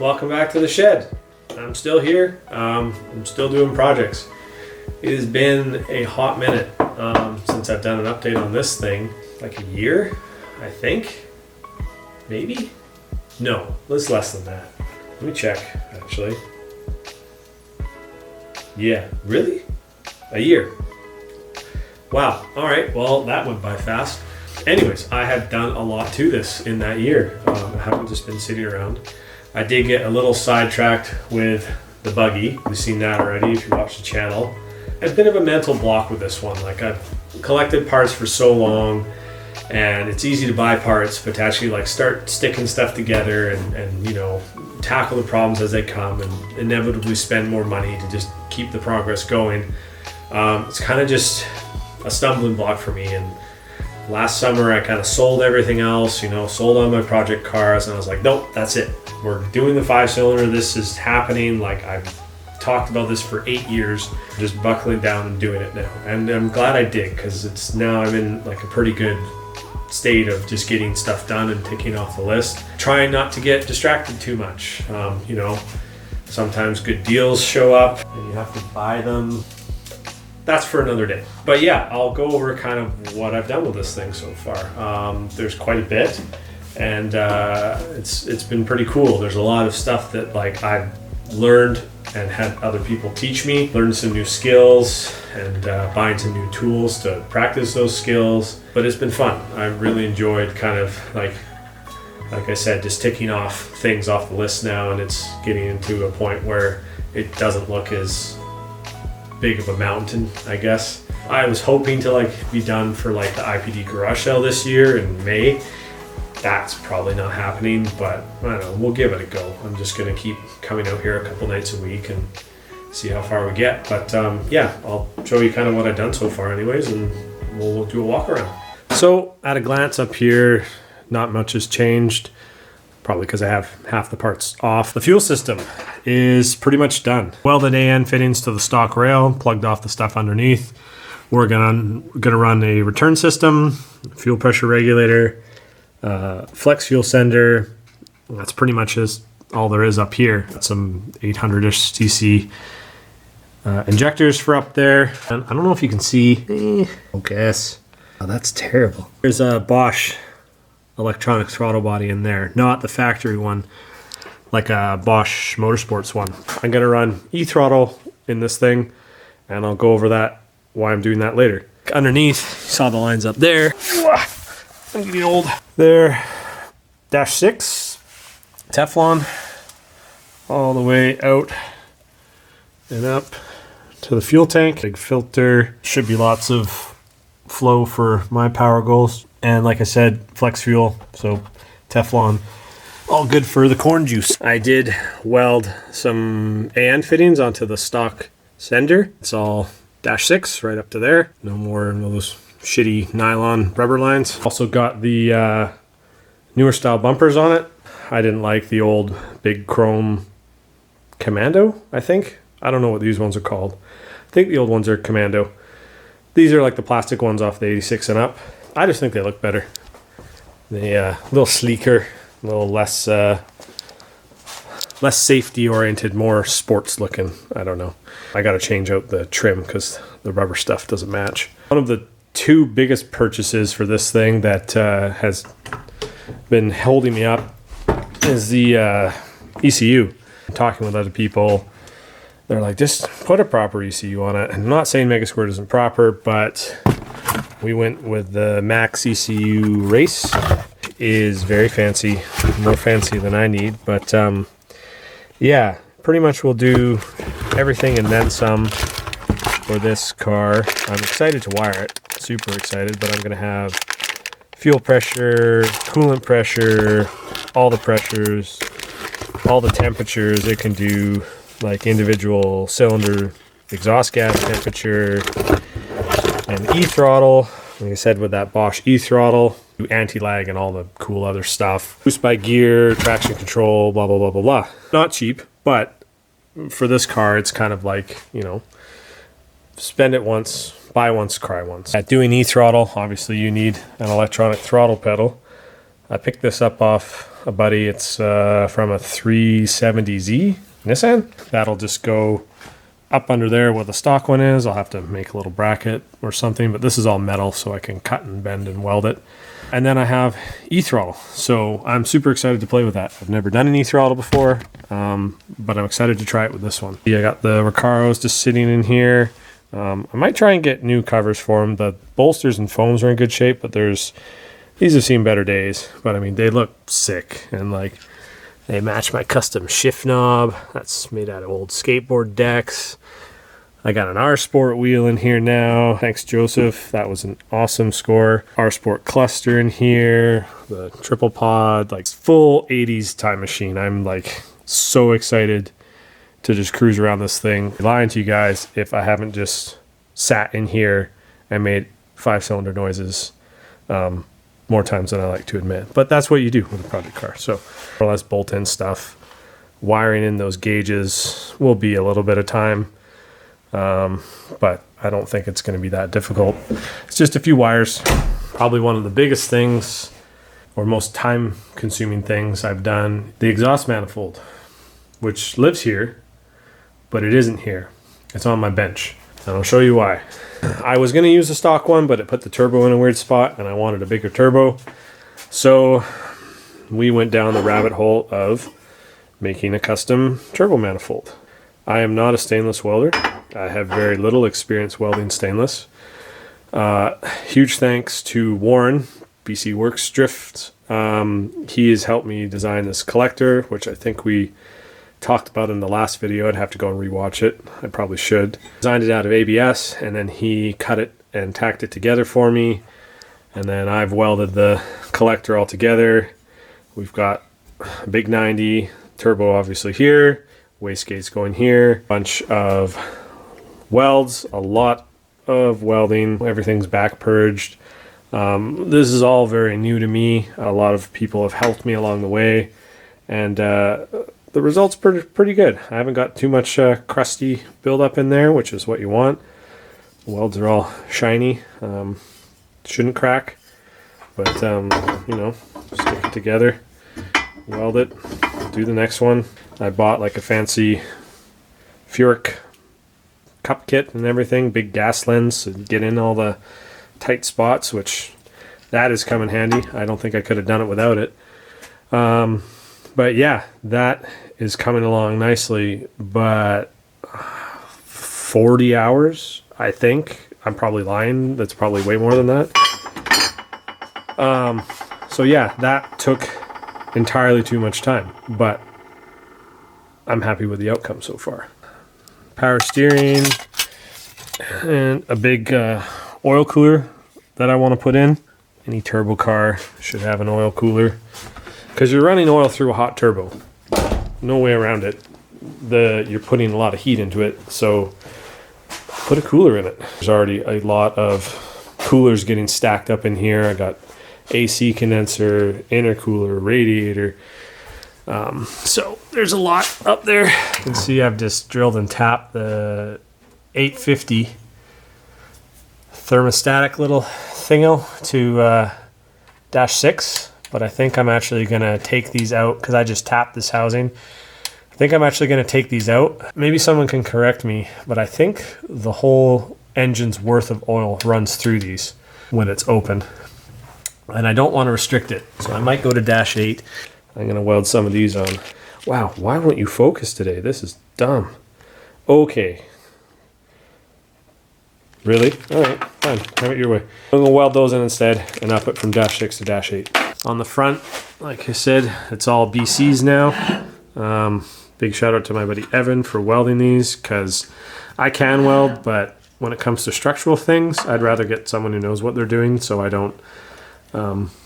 welcome back to the shed. I'm still here. I'm still doing projects. It has been a hot minute since I've done an update on this thing. Like a year, I think. Maybe? No, it's less than that. Let me check, actually. Yeah, really? A year. Wow. All right. Well, that went by fast. Anyways, I have done a lot to this in that year. I haven't just been sitting around. I did get a little sidetracked with the buggy. You've seen that already if you watch the channel. A bit of a mental block with this one. Like, I've collected parts for so long, and it's easy to buy parts, but to actually like start sticking stuff together and you know, tackle the problems as they come and inevitably spend more money to just keep the progress going. It's kind of just a stumbling block for me. And last summer I kind of sold everything else, you know, sold all my project cars, and I was like, nope, that's it. We're doing the 5-cylinder. This is happening. Like, I've talked about this for 8 years, just buckling down and doing it now. And I'm glad I did, because it's now I'm in like a pretty good state of just getting stuff done and ticking off the list. Trying not to get distracted too much. You know, sometimes good deals show up and you have to buy them. That's for another day. But yeah, I'll go over kind of what I've done with this thing so far. There's quite a bit, and it's been pretty cool. There's a lot of stuff that like I've learned and had other people teach me, learned some new skills, and buying some new tools to practice those skills. But it's been fun. I really enjoyed kind of like I said, just ticking off things off the list now, and it's getting into a point where it doesn't look as big of a mountain, I guess. I was hoping to like be done for like the IPD garage sale this year in May. That's probably not happening, but I don't know, we'll give it a go. I'm just gonna keep coming out here a couple nights a week and see how far we get. But yeah, I'll show you kind of what I've done so far anyways, and we'll do a walk around. So at a glance up here, not much has changed. Probably because I have half the parts off. The fuel system is pretty much done. Welded AN fittings to the stock rail, plugged off the stuff underneath. We're gonna run a return system, fuel pressure regulator, flex fuel sender. That's pretty much all there is up here. Got some 800-ish cc injectors for up there. And I don't know if you can see. Okay. Oh, that's terrible. There's a Bosch electronic throttle body in there, not the factory one, like a Bosch Motorsports one. I'm gonna run e-throttle in this thing, and I'll go over that, why I'm doing that later. Underneath, you saw the lines up there. I'm getting old. There, -6 Teflon, all the way out and up to the fuel tank. Big filter, should be lots of flow for my power goals. And like I said, flex fuel, so Teflon, all good for the corn juice. I did weld some AN fittings onto the stock sender. It's all -6 right up to there. No more of those shitty nylon rubber lines. Also got the newer style bumpers on it. I didn't like the old big chrome Commando, I think. I don't know what these ones are called. I think the old ones are Commando. These are like the plastic ones off the 86 and up. I just think they look better. They a little sleeker, a little less safety oriented, more sports looking. I don't know. I got to change out the trim because the rubber stuff doesn't match. One of the two biggest purchases for this thing that has been holding me up is the ECU. Talking with other people, they're like, just put a proper ECU on it. I'm not saying Mega Squirt isn't proper, but we went with the Max ECU Race. Is very fancy, more fancy than I need, but yeah, pretty much we'll do everything and then some for this car. I'm excited to wire it, super excited, but I'm gonna have fuel pressure, coolant pressure, all the pressures, all the temperatures. It can do like individual cylinder exhaust gas temperature, and e-throttle, like I said, with that Bosch e-throttle, anti-lag and all the cool other stuff. Boost by gear, traction control, blah, blah, blah, blah, blah. Not cheap, but for this car, it's kind of like, you know, spend it once, buy once, cry once. At doing e-throttle, obviously you need an electronic throttle pedal. I picked this up off a buddy. It's from a 370Z Nissan. That'll just go up under there where the stock one is. I'll have to make a little bracket or something, but this is all metal, so I can cut and bend and weld it. And then I have e-throttle, so I'm super excited to play with that. I've never done an e-throttle before, but I'm excited to try it with this one. I got the Recaros just sitting in here. I might try and get new covers for them. The bolsters and foams are in good shape, but these have seen better days. But I mean, they look sick, and like they match my custom shift knob. That's made out of old skateboard decks. I got an R Sport wheel in here now. Thanks, Joseph. That was an awesome score. R Sport cluster in here. The triple pod, like full 80s time machine. I'm like so excited to just cruise around this thing. I'm lying to you guys if I haven't just sat in here and made 5-cylinder noises more times than I like to admit. But that's what you do with a project car. So more or less bolt-in stuff. Wiring in those gauges will be a little bit of time. But I don't think it's going to be that difficult. It's just a few wires. Probably one of the biggest things or most time consuming things I've done, the exhaust manifold, which lives here, but it isn't here. It's on my bench, and I'll show you why. I was going to use the stock one, but it put the turbo in a weird spot, and I wanted a bigger turbo. So we went down the rabbit hole of making a custom turbo manifold. I am not a stainless welder. I have very little experience welding stainless. Huge thanks to Warren, BC Works Drift. He has helped me design this collector, which I think we talked about in the last video. I'd have to go and rewatch it. I probably should. Designed it out of ABS, and then he cut it and tacked it together for me. And then I've welded the collector all together. We've got a big 90 turbo obviously here. Wastegates going here, bunch of welds, a lot of welding, everything's back purged. This is all very new to me. A lot of people have helped me along the way, and the result's pretty good. I haven't got too much crusty buildup in there, which is what you want. The welds are all shiny, shouldn't crack, but you know, stick it together, weld it, do the next one. I bought like a fancy Furic cup kit and everything, big gas lens to get in all the tight spots, which that has come in handy. I don't think I could have done it without it. But yeah, that is coming along nicely, but 40 hours, I think. I'm probably lying. That's probably way more than that. So yeah, that took entirely too much time, but I'm happy with the outcome so far. Power steering and a big oil cooler that I want to put in. Any turbo car should have an oil cooler because you're running oil through a hot turbo. No way around it. You're putting a lot of heat into it, so put a cooler in it. There's already a lot of coolers getting stacked up in here. I got AC condenser, intercooler, radiator. So there's a lot up there. You can see I've just drilled and tapped the 850 thermostatic little thingo to dash 6, but I think I'm actually gonna take these out because I just tapped this housing. I think I'm actually gonna take these out. Maybe someone can correct me, but I think the whole engine's worth of oil runs through these when it's open, and I don't want to restrict it, so I might go to dash 8. I'm going to weld some of these on. Wow, why won't you focus today? This is dumb. Okay. Really? Alright, fine. Have it your way. I'm going to weld those in instead and up it from dash 6 to dash 8. On the front, like I said, it's all BCs now. Big shout out to my buddy Evan for welding these, because I can weld, but when it comes to structural things, I'd rather get someone who knows what they're doing so I don't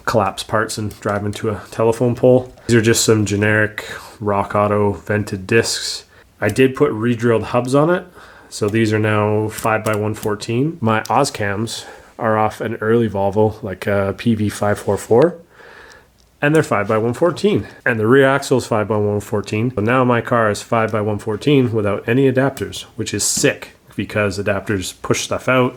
collapse parts and drive into a telephone pole. These are just some generic Rock Auto vented discs. I did put re-drilled hubs on it, so these are now 5x114. My Oscams are off an early Volvo, like a PV544, and they're 5x114, and the rear axle is 5x114. So now my car is 5x114 without any adapters, which is sick because adapters push stuff out.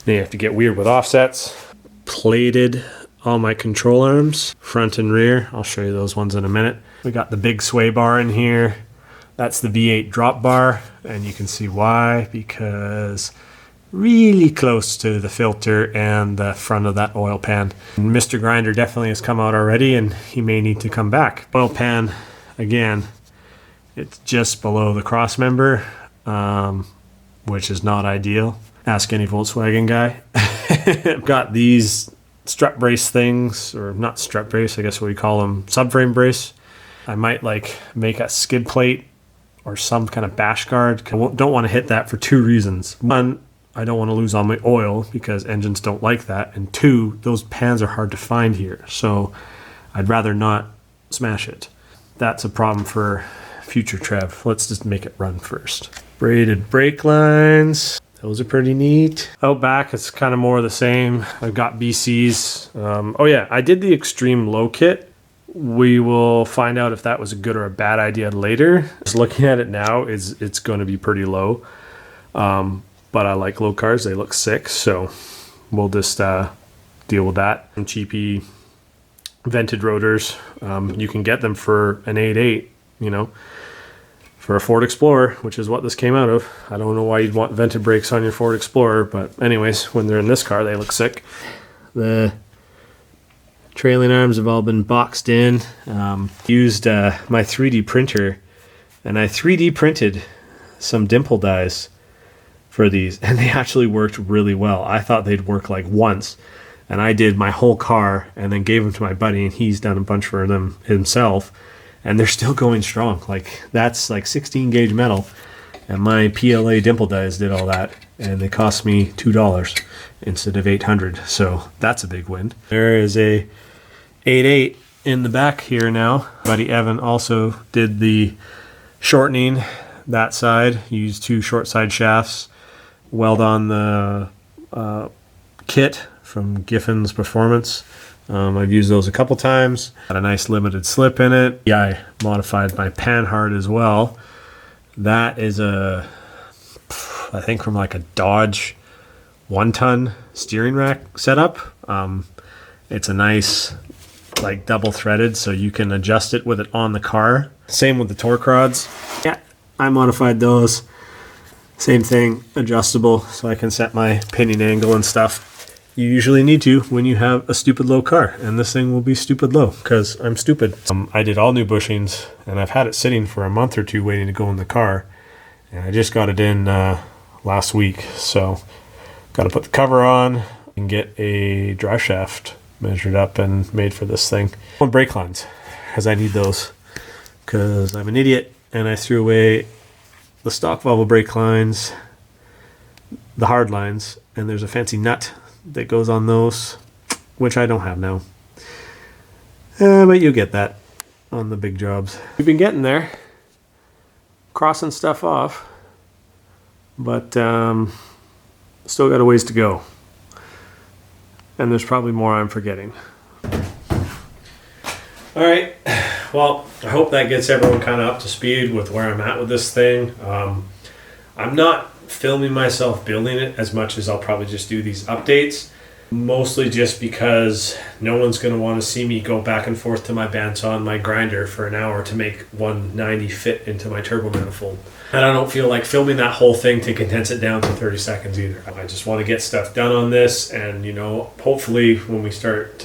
Then you have to get weird with offsets. Plated all my control arms, front and rear. I'll show you those ones in a minute. We got the big sway bar in here. That's the V8 drop bar, and you can see why, because really close to the filter and the front of that oil pan. And Mr. Grinder definitely has come out already, and he may need to come back. Oil pan, again, it's just below the cross member, which is not ideal. Ask any Volkswagen guy. I've got these strut brace things, or not strut brace, I guess what we call them, subframe brace. I might like make a skid plate or some kind of bash guard. I don't want to hit that for two reasons. One, I don't want to lose all my oil because engines don't like that. And two, those pans are hard to find here. So I'd rather not smash it. That's a problem for future Trev. Let's just make it run first. Braided brake lines. Those are pretty neat. Out back, it's kind of more of the same. I've got BCs. Oh yeah, I did the extreme low kit. We will find out if that was a good or a bad idea later. Just looking at it now, it's going to be pretty low. But I like low cars. They look sick. So we'll just deal with that. And cheapy vented rotors. You can get them for an 8.8, you know, for a Ford Explorer, which is what this came out of. I don't know why you'd want vented brakes on your Ford Explorer, but anyways, when they're in this car, they look sick. The trailing arms have all been boxed in. Used my 3D printer, and I 3D printed some dimple dies for these, and they actually worked really well. I thought they'd work like once, and I did my whole car and then gave them to my buddy, and he's done a bunch for them himself, and they're still going strong. Like, that's like 16 gauge metal, and my PLA dimple dies did all that, and they cost me $2 instead of $800. So that's a big win. There is a 8.8 in the back here now. Buddy Evan also did the shortening that side. Used two short side shafts. Weld on the kit from Giffen's Performance. I've used those a couple times. Got a nice limited slip in it. Yeah, I modified my panhard as well. That is I think from like a Dodge 1-ton steering rack setup. It's a nice like double threaded, so you can adjust it with it on the car. Same with the torque rods. Yeah, I modified those. Same thing, adjustable, so I can set my pinion angle and stuff. You usually need to when you have a stupid low car, and this thing will be stupid low because I'm stupid. I did all new bushings, and I've had it sitting for a month or two waiting to go in the car, and I just got it in last week. So got to put the cover on and get a drive shaft measured up and made for this thing. On brake lines, because I need those, because I'm an idiot and I threw away the stock Volvo brake lines, the hard lines, and there's a fancy nut that goes on those, which I don't have now. But you get that on the big jobs. We've been getting there, crossing stuff off, but still got a ways to go. And there's probably more I'm forgetting. All right, well, I hope that gets everyone kind of up to speed with where I'm at with this thing. I'm not filming myself building it as much as I'll probably just do these updates, mostly just because no one's going to want to see me go back and forth to my bandsaw and my grinder for an hour to make 190 fit into my turbo manifold. And I don't feel like filming that whole thing to condense it down to 30 seconds either. I just want to get stuff done on this, and, you know, hopefully when we start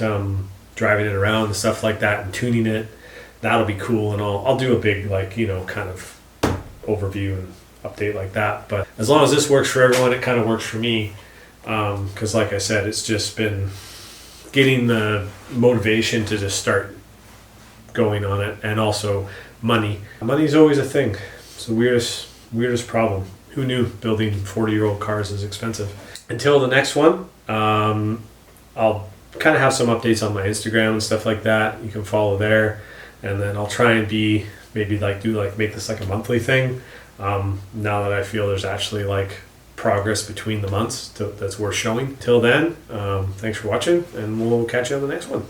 driving it around and stuff like that and tuning it, that'll be cool, and I'll do a big, like, you know, kind of overview and update like that. But as long as this works for everyone, it kind of works for me, because like I said, it's just been getting the motivation to just start going on it, and also money's always a thing. It's the weirdest problem. Who knew building 40-year-old cars is expensive? Until the next one, I'll kind of have some updates on my Instagram and stuff like that. You can follow there, and then I'll try and make this like a monthly thing. Now that I feel there's actually like progress between the months that's worth showing. Till then, thanks for watching, and we'll catch you on the next one.